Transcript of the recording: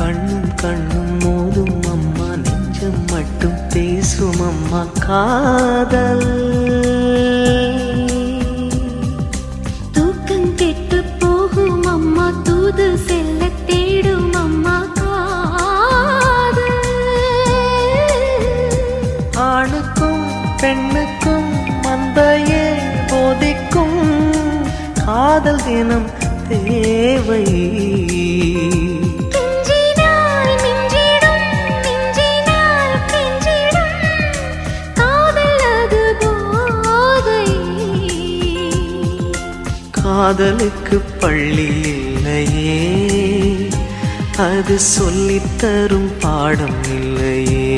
கண்ணும் கண்ணும் மோதும் அம்மா, நெஞ்சம் மட்டும் பேசும் அம்மா காதல். தூக்கம் கெட்டு போகும் அம்மா, தூது செல்ல தேடும் அம்மா காதல். ஆணுக்கும் பெண்ணுக்கும் மந்தையே போதிக்கும் காதல் தினம் தேவை. காதலுக்கு பள்ளி இல்லையே, அது சொல்லித்தரும் பாடம் இல்லையே.